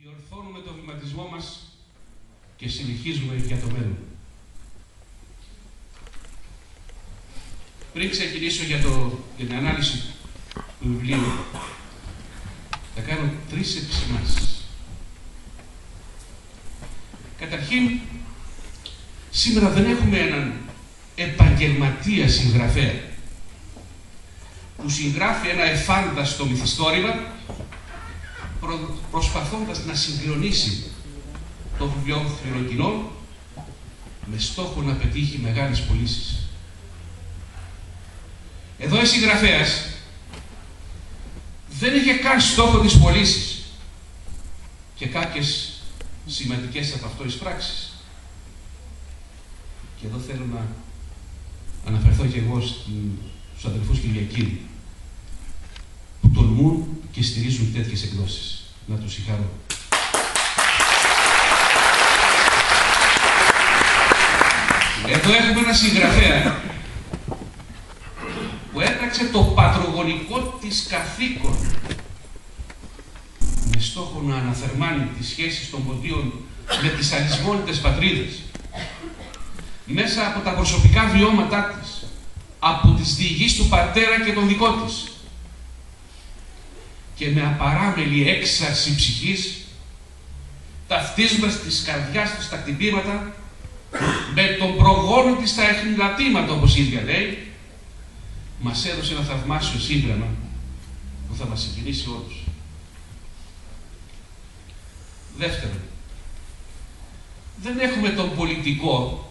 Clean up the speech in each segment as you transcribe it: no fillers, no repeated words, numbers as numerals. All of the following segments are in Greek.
διορθώνουμε το βηματισμό μας και συνεχίζουμε για το μέλλον. Πριν ξεκινήσω για την ανάλυση του βιβλίου, θα κάνω 3 επισημάνσεις. Καταρχήν, σήμερα δεν έχουμε έναν επαγγελματία συγγραφέα που συγγράφει ένα εφάνταστο μυθιστόρημα προσπαθώντας να συγκλονίσει το βιβλιοφίλο κοινό με στόχο να πετύχει μεγάλες πωλήσεις. Εδώ η συγγραφέας δεν είχε καν στόχο τις πωλήσεις και κάποιες σημαντικές από αυτό εισπράξεις. Και εδώ θέλω να αναφερθώ και εγώ στους αδελφούς Κυριακίδη που τολμούν και στηρίζουν τέτοιες εκδόσεις. Να τους συγχαρώ. Εδώ έχουμε ένα συγγραφέα που έπραξε το πατρογονικό της καθήκον με στόχο να αναθερμάνει τις σχέσεις των ποντίων με τις αλυσμόνητες πατρίδες μέσα από τα προσωπικά βιώματά της, από τις διηγήσεις του πατέρα και των δικών της και με απαράμελη έξαρση ψυχής, ταυτίζοντας της καρδιάς της τα κτυπήματα με τον προγόνο της τα εχνηλατήματα, όπως η ίδια λέει, μας έδωσε ένα θαυμάσιο σύμπραμα που θα μας συγκινήσει όλους. Δεύτερον, δεν έχουμε τον πολιτικό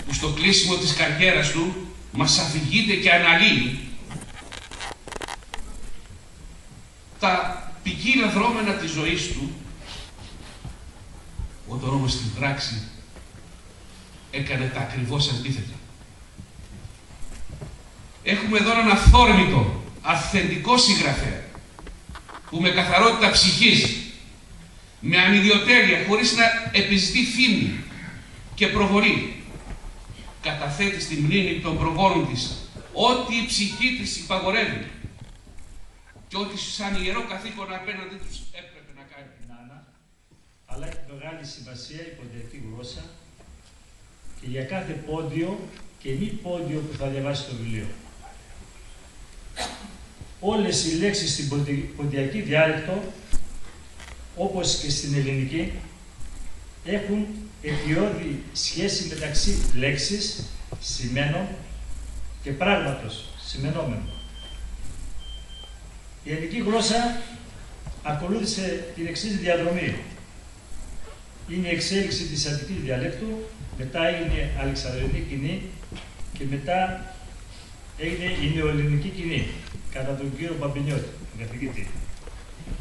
που στο κλείσιμο της καριέρας του μας αφηγείται και αναλύει τα ποικίλα δρόμενα της ζωής του, όταν όμως στην πράξη έκανε τα ακριβώς αντίθετα. Έχουμε εδώ έναν αυθόρμητο, αυθεντικό συγγραφέα που με καθαρότητα ψυχής, με ανιδιοτέλεια, χωρίς να επιζητεί φήμη και προβολή, καταθέτει στη μνήμη των προγόνων της ό,τι η ψυχή της υπαγορεύει και ό,τι σαν ιερό καθήκον απέναντι τους έπρεπε να κάνει. Αλλά έχει μεγάλη σημασία η ποντιακή γλώσσα και για κάθε πόντιο και μη πόντιο που θα διαβάσει το βιβλίο. Όλες οι λέξεις στην ποντιακή διάλεκτο, όπως και στην ελληνική, έχουν αιτιώδη σχέση μεταξύ λέξης, σημαίνων και πράγματος, σημενόμενο. Η ελληνική γλώσσα ακολούθησε την εξής διαδρομή. Είναι η εξέλιξη της αττικής διαλέκτου, μετά έγινε αλεξανδρινή κοινή και μετά έγινε η νεοελληνική κοινή, κατά τον κύριο Μπαμπινιώτη, τον καθηγητή.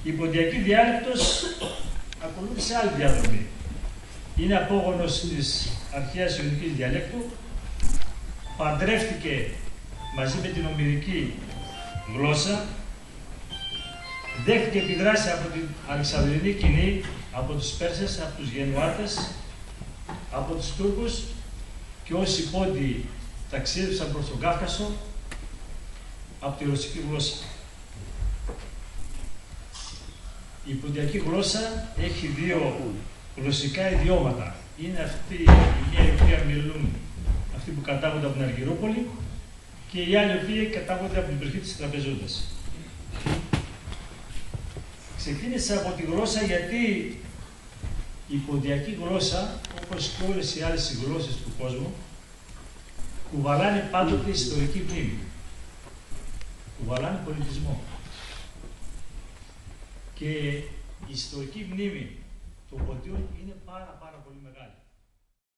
Η ποντιακή διάλεκτος ακολούθησε άλλη διαδρομή. Είναι απόγονος της αρχαίας ιωνικής διαλέκτου, παντρεύτηκε μαζί με την ομηρική γλώσσα, δέχτηκε επιδράση από την αλεξανδρινή κοινή, από τους Πέρσες, από τους Γενουάτες, από τους Τούρκους και όσοι πόντιοι ταξίδευσαν προς τον Κάφκασο από τη ρωσική γλώσσα. Η ποντιακή γλώσσα έχει 2 γλωσσικά ιδιώματα. Είναι αυτή η μία η οποία μιλούν αυτοί που κατάγονται από την Αργυρούπολη και οι άλλοι οι οποίοι κατάγονται από την περιοχή της Τραπεζούντας. Ξεκίνησα από τη γλώσσα γιατί η ποντιακή γλώσσα, όπως και όλες οι άλλες γλώσσες του κόσμου, κουβαλάνε πάντοτε ιστορική μνήμη. Κουβαλάνε πολιτισμό. Και η ιστορική μνήμη των ποντιών είναι πάρα πολύ μεγάλη.